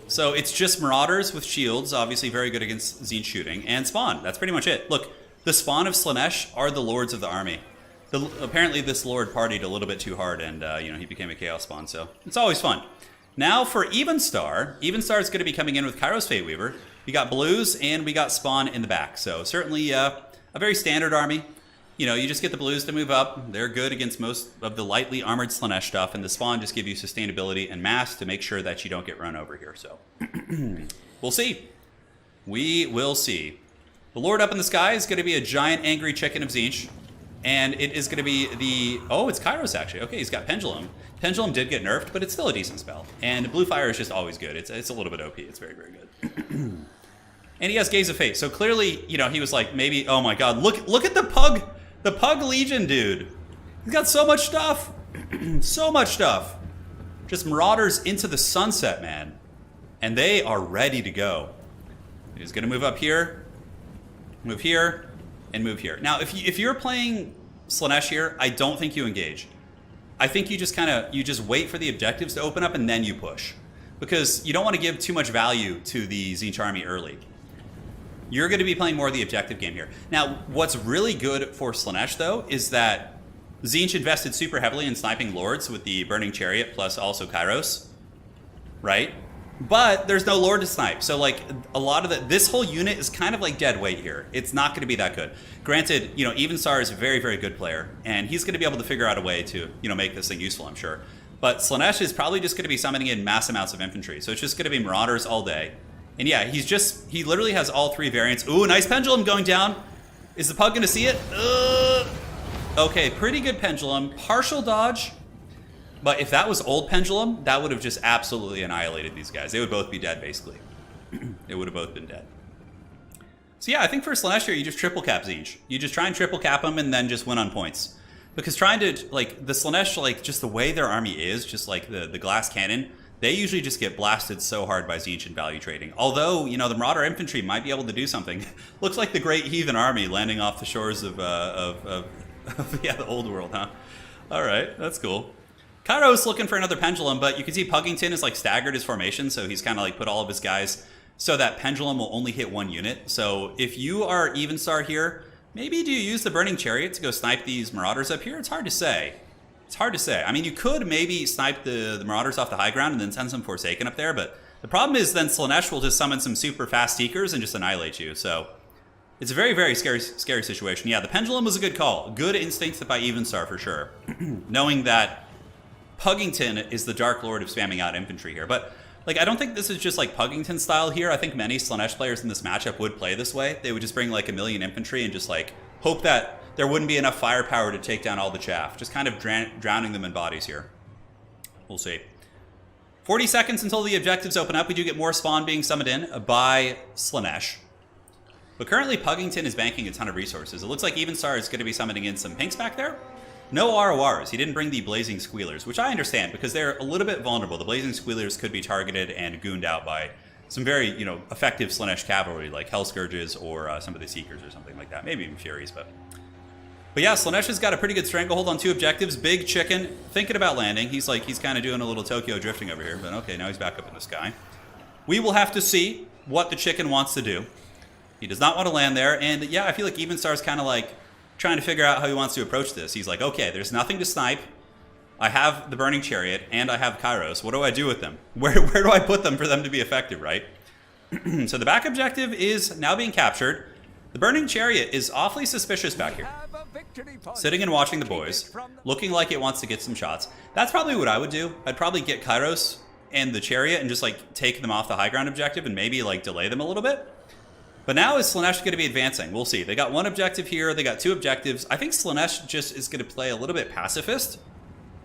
So it's just Marauders with shields, obviously very good against Tzeentch shooting, and spawn. That's pretty much it. Look, the spawn of Slaanesh are the lords of the army. Apparently this lord partied a little bit too hard, and he became a chaos spawn, so it's always fun. Now for Evenstar. Evenstar is going to be coming in with Kairos Fateweaver. We got blues, and we got spawn in the back, so certainly a very standard army. You just get the blues to move up. They're good against most of the lightly armored Slaanesh stuff, and the spawn just give you sustainability and mass to make sure that you don't get run over here. So we'll see. We will see. The Lord up in the sky is going to be a giant angry chicken of Tzeentch, and it is going to be the... Oh, it's Kairos, actually. Okay, he's got Pendulum. Pendulum did get nerfed, but it's still a decent spell. And Blue Fire is just always good. It's a little bit OP. It's very, very good. And he has Gaze of Fate. So clearly, he was like, maybe... Oh my god, look at the Pug... The Pug Legion, dude. He's got so much stuff. So much stuff. Just Marauders into the sunset, man. And they are ready to go. He's going to move up here, and move here. Now, if you're playing Slaanesh here, I don't think you engage. I think you just wait for the objectives to open up and then you push. Because you don't want to give too much value to the Tzeentch army early. You're going to be playing more of the objective game here. Now, what's really good for Slaanesh, though, is that Tzeentch invested super heavily in sniping Lords with the Burning Chariot plus also Kairos, right? But there's no Lord to snipe. So, like, a lot of this whole unit is kind of like dead weight here. It's not going to be that good. Granted, Evenstar is a very, very good player, and he's going to be able to figure out a way to, make this thing useful, I'm sure. But Slaanesh is probably just going to be summoning in mass amounts of infantry. So it's just going to be Marauders all day. And yeah, he literally has all three variants. Ooh, nice Pendulum going down. Is the Pug going to see it? Okay, pretty good Pendulum. Partial dodge. But if that was old Pendulum, that would have just absolutely annihilated these guys. They would both be dead, basically. They would have both been dead. So yeah, I think for Slaanesh here, you just triple cap Tzeentch. You just try and triple cap them and then just win on points. Because trying to, the Slaanesh, just the way their army is, just like the glass cannon, they usually just get blasted so hard by Tzeentch in value trading. Although, the Marauder infantry might be able to do something. Looks like the Great Heathen Army landing off the shores of the old world, huh? All right, that's cool. Kairos looking for another Pendulum, but you can see Puggington is staggered his formation, so he's kind of put all of his guys so that Pendulum will only hit one unit. So if you are Evenstar here, maybe do you use the Burning Chariot to go snipe these Marauders up here? It's hard to say. It's hard to say. I mean, you could maybe snipe the Marauders off the high ground and then send some Forsaken up there, but the problem is then Slaanesh will just summon some super fast Seekers and just annihilate you, so it's a very, very scary situation. Yeah, the Pendulum was a good call. Good instincts by Evenstar for sure. Knowing that Puggington is the Dark Lord of spamming out infantry here, but I don't think this is just Puggington style here. I think many Slaanesh players in this matchup would play this way. They would just bring a million infantry and just hope that there wouldn't be enough firepower to take down all the chaff. Just kind of drowning them in bodies here. We'll see. 40 seconds until the objectives open up. We do get more spawn being summoned in by Slaanesh. But currently Puggington is banking a ton of resources. It looks like Evenstar is going to be summoning in some pinks back there. No RORs. He didn't bring the Blazing Squealers, which I understand because they're a little bit vulnerable. The Blazing Squealers could be targeted and gooned out by some very, effective Slaanesh cavalry like Hell Scourges or some of the Seekers or something like that. Maybe even Furies, but yeah, Slaanesh has got a pretty good stranglehold on two objectives. Big Chicken, thinking about landing. He's kind of doing a little Tokyo drifting over here, but okay, now he's back up in the sky. We will have to see what the Chicken wants to do. He does not want to land there, and yeah, I feel like Evenstar's kind of trying to figure out how he wants to approach this. He's like, okay, there's nothing to snipe. I have the Burning Chariot, and I have Kairos. What do I do with them? Where do I put them for them to be effective, right? So the back objective is now being captured. The Burning Chariot is awfully suspicious back here. Sitting and watching the boys, looking like it wants to get some shots. That's probably what I would do. I'd probably get Kairos and the Chariot and just take them off the high ground objective and maybe delay them a little bit. But now is Slaanesh going to be advancing? We'll see. They got one objective here. They got two objectives. I think Slaanesh just is going to play a little bit pacifist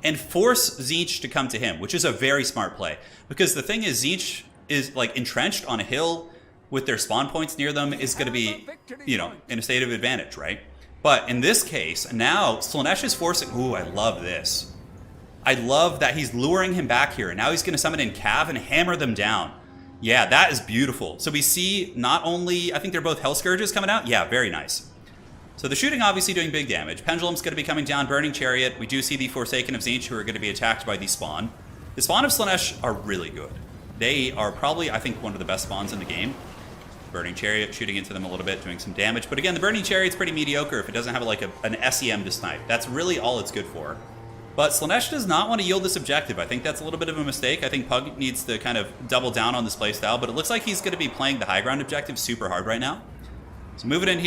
and force Tzeentch to come to him, which is a very smart play. Because the thing is, Tzeentch is entrenched on a hill with their spawn points near them is going to be, in a state of advantage, right? But in this case, now Slaanesh is forcing... Ooh, I love this. I love that he's luring him back here. And now he's going to summon in Cav and hammer them down. Yeah, that is beautiful. So we see not only... I think they're both Hell Scourges coming out. Yeah, very nice. So the shooting obviously doing big damage. Pendulum's going to be coming down. Burning Chariot. We do see the Forsaken of Tzeentch who are going to be attacked by the spawn. The spawn of Slaanesh are really good. They are probably, I think, one of the best spawns in the game. Burning Chariot shooting into them a little bit, doing some damage. But again, the Burning Chariot's pretty mediocre if it doesn't have like an SEM to snipe. That's really all it's good for. But Slaanesh does not want to yield this objective. I think that's a little bit of a mistake. I think Pug needs to kind of double down on this playstyle, but it looks like he's going to be playing the high ground objective super hard right now. So moving in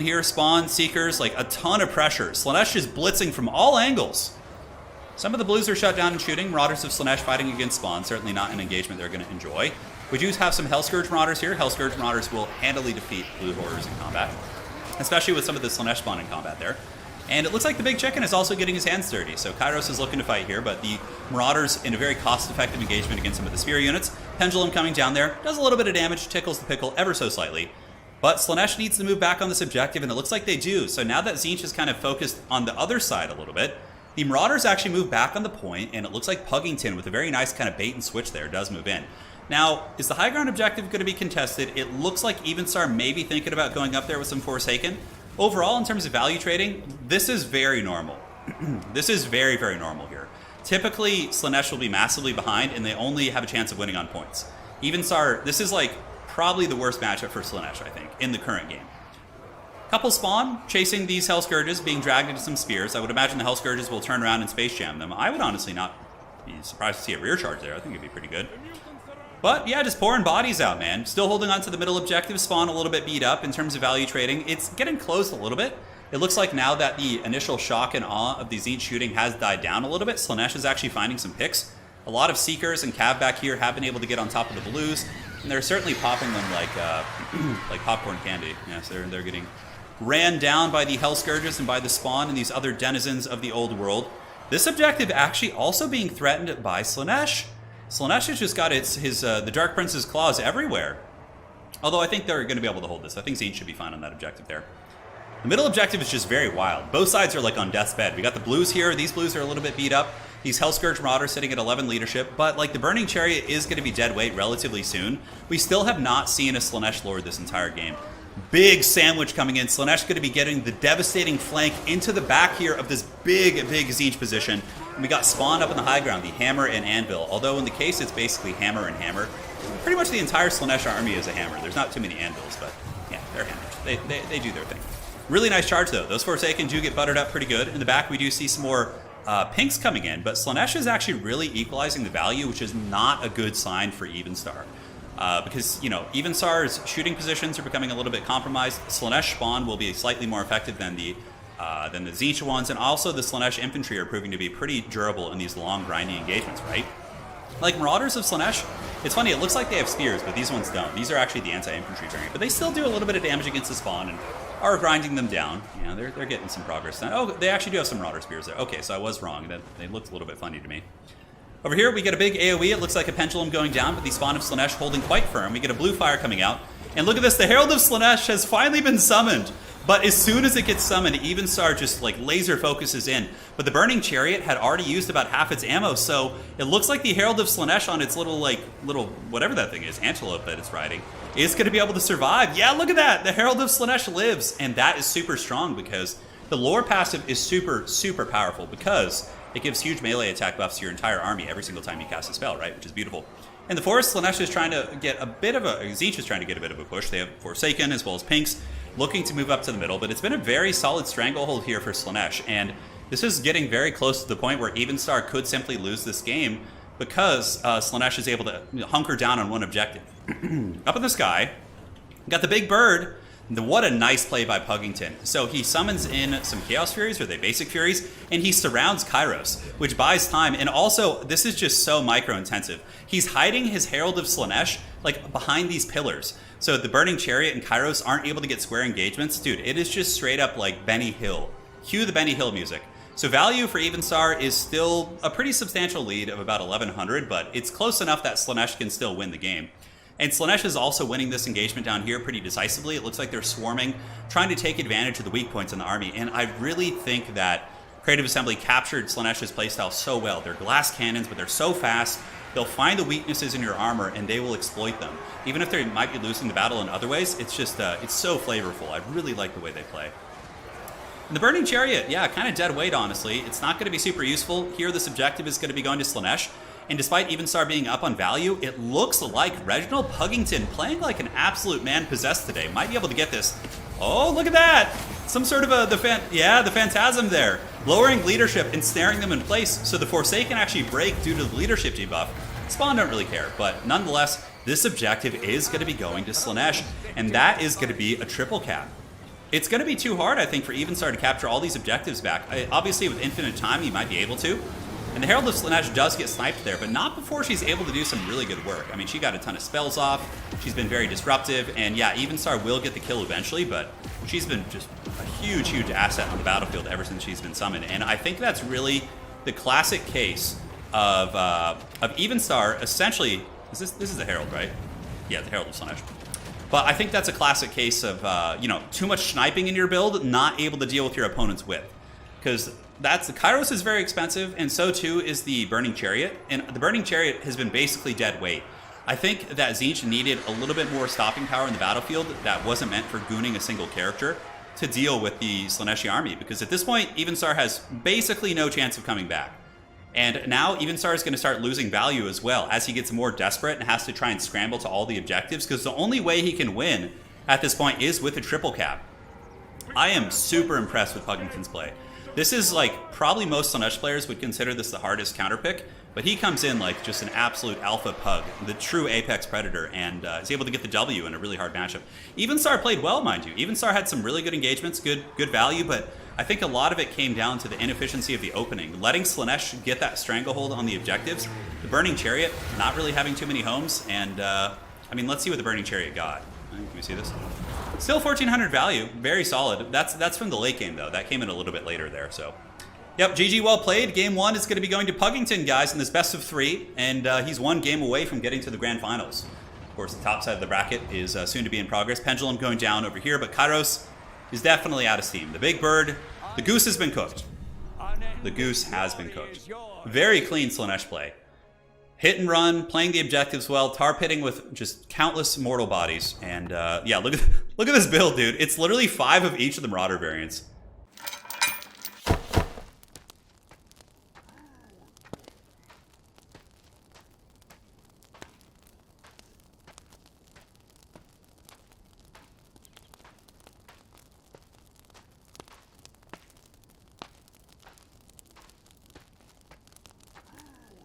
here, spawn, Seekers, like a ton of pressure. Slaanesh is blitzing from all angles. Some of the blues are shut down and shooting. Marauders of Slaanesh fighting against spawn. Certainly not an engagement they're going to enjoy. We do have some Hellscourge Marauders here. Hellscourge Marauders will handily defeat blue horrors in combat, especially with some of the Slaanesh spawn in combat there. And it looks like the Big Chicken is also getting his hands dirty. So Kairos is looking to fight here, but the Marauders in a very cost-effective engagement against some of the Spear units. Pendulum coming down there, does a little bit of damage, tickles the pickle ever so slightly. But Slaanesh needs to move back on this objective, and it looks like they do. So now that Tzeentch is kind of focused on the other side a little bit, the Marauders actually move back on the point, and it looks like Puggington, with a very nice kind of bait and switch there, does move in. Now, is the high ground objective going to be contested? It looks like Evenstar may be thinking about going up there with some Forsaken. Overall, in terms of value trading, this is very normal. This is very, very normal here. Typically, Slaanesh will be massively behind, and they only have a chance of winning on points. Evenstar, this is like probably the worst matchup for Slaanesh, I think, in the current game. Couple spawn, chasing these Hell Scourges, being dragged into some spears. I would imagine the Hell Scourges will turn around and space jam them. I would honestly not be surprised to see a rear charge there. I think it'd be pretty good. But yeah, just pouring bodies out, man. Still holding on to the middle objective. Spawn a little bit beat up in terms of value trading. It's getting close a little bit. It looks like now that the initial shock and awe of the Tzeentch shooting has died down a little bit, Slaanesh is actually finding some picks. A lot of Seekers and Cav back here have been able to get on top of the blues, and they're certainly popping them like popcorn candy. Yes, they're getting ran down by the Hell Scourges and by the spawn and these other denizens of the old world. This objective actually also being threatened by Slaanesh. Slaanesh has just got the Dark Prince's claws everywhere. Although I think they're going to be able to hold this. I think Tzeentch should be fine on that objective there. The middle objective is just very wild. Both sides are like on death's bed. We got the blues here. These blues are a little bit beat up. These Hellscourge Marauders sitting at 11 leadership. But like the Burning Chariot is going to be dead weight relatively soon. We still have not seen a Slaanesh Lord this entire game. Big sandwich coming in. Slaanesh going to be getting the devastating flank into the back here of this big Tzeentch position. And we got spawned up in the high ground, the Hammer and Anvil. Although in the case it's basically Hammer and Hammer. Pretty much the entire Slaanesh army is a hammer. There's not too many anvils, but yeah, they're hammers. They do their thing. Really nice charge though. Those Forsaken do get buttered up pretty good. In the back we do see some more pinks coming in, but Slaanesh is actually really equalizing the value, which is not a good sign for Evenstar. Because, you know, Evenstar's shooting positions are becoming a little bit compromised. Slaanesh spawn will be slightly more effective than the Tzeentch ones, and also the Slaanesh infantry are proving to be pretty durable in these long grinding engagements, right? Like Marauders of Slaanesh, it's funny, it looks like they have spears, but these ones don't. These are actually the anti-infantry variant, but they still do a little bit of damage against the spawn and are grinding them down. You know, they're getting some progress done. Oh, they actually do have some Marauder spears there. Okay, so I was wrong. They looked a little bit funny to me. Over here, we get a big AoE. It looks like a pendulum going down, but the spawn of Slaanesh holding quite firm. We get a blue fire coming out. And look at this, the Herald of Slaanesh has finally been summoned. But as soon as it gets summoned, Evenstar just like laser focuses in. But the Burning Chariot had already used about half its ammo, so it looks like the Herald of Slaanesh on its little whatever that thing is, antelope that it's riding, is going to be able to survive. Yeah, look at that! The Herald of Slaanesh lives, and that is super strong because the lore passive is super, super powerful because it gives huge melee attack buffs to your entire army every single time you cast a spell, right? Which is beautiful. In the forest, Slaanesh is trying to get a bit of Tzeentch is trying to get a bit of a push. They have Forsaken as well as Pinks looking to move up to the middle, but it's been a very solid stranglehold here for Slaanesh, and this is getting very close to the point where Evenstar could simply lose this game because Slaanesh is able to hunker down on one objective. Up in the sky, got the big bird. What a nice play by Puggington. So he summons in some Chaos Furies, or the basic Furies, and he surrounds Kairos, which buys time. And also, this is just so micro-intensive. He's hiding his Herald of Slaanesh like behind these pillars. So the Burning Chariot and Kairos aren't able to get square engagements. Dude, it is just straight up like Benny Hill. Cue the Benny Hill music. So value for Evenstar is still a pretty substantial lead of about 1100, but it's close enough that Slaanesh can still win the game. And Slaanesh is also winning this engagement down here pretty decisively. It looks like they're swarming, trying to take advantage of the weak points in the army. And I really think that Creative Assembly captured Slaanesh's playstyle so well. They're glass cannons, but they're so fast. They'll find the weaknesses in your armor, and they will exploit them. Even if they might be losing the battle in other ways, it's just, it's so flavorful. I really like the way they play. And the Burning Chariot, yeah, kind of dead weight, honestly. It's not going to be super useful. Here, this objective is going to be going to Slaanesh. And despite Evenstar being up on value, it looks like Reginald Puggington, playing like an absolute man possessed today, might be able to get this. Oh, look at that! Some sort of the Phantasm there. Lowering leadership and snaring them in place so the Forsaken actually break due to the leadership debuff. Spawn don't really care, but nonetheless, this objective is going to be going to Slaanesh, and that is going to be a triple cap. It's going to be too hard, I think, for Evenstar to capture all these objectives back. Obviously, with infinite time, he might be able to. And the Herald of Slaanesh does get sniped there, but not before she's able to do some really good work. I mean, she got a ton of spells off. She's been very disruptive. And yeah, Evenstar will get the kill eventually, but she's been just a huge, huge asset on the battlefield ever since she's been summoned. And I think that's really the classic case of Evenstar essentially... This is the Herald, right? Yeah, the Herald of Slaanesh. But I think that's a classic case of, you know, too much sniping in your build, not able to deal with your opponent's whip. Because the Kairos is very expensive, and so too is the Burning Chariot. And the Burning Chariot has been basically dead weight. I think that Tzeentch needed a little bit more stopping power in the battlefield that wasn't meant for gooning a single character to deal with the Slaaneshi army. Because at this point, Evenstar has basically no chance of coming back. And now Evenstar is going to start losing value as well as he gets more desperate and has to try and scramble to all the objectives, because the only way he can win at this point is with a triple cap. I am super impressed with Puggington's play. This is like, probably most Slaanesh players would consider this the hardest counter pick, but he comes in like just an absolute alpha pug, the true apex predator, and is able to get the W in a really hard matchup. Evenstar played well, mind you. Evenstar had some really good engagements, good value, but I think a lot of it came down to the inefficiency of the opening. Letting Slaanesh get that stranglehold on the objectives, the Burning Chariot not really having too many homes, and I mean, let's see what the Burning Chariot got. Can we see this? Still 1,400 value, very solid. That's from the late game though. That came in a little bit later there, so. Yep, GG, well played. Game 1 is going to be going to Puggington, guys, in this best of 3, and he's one game away from getting to the grand finals. Of course, the top side of the bracket is soon to be in progress. Pendulum going down over here, but Kairos is definitely out of steam. The big bird, the goose has been cooked. The goose has been cooked. Very clean Slaanesh play. Hit and run, playing the objectives well, tar pitting with just countless mortal bodies. And yeah, look at this build, dude. It's literally 5 of each of the Marauder variants.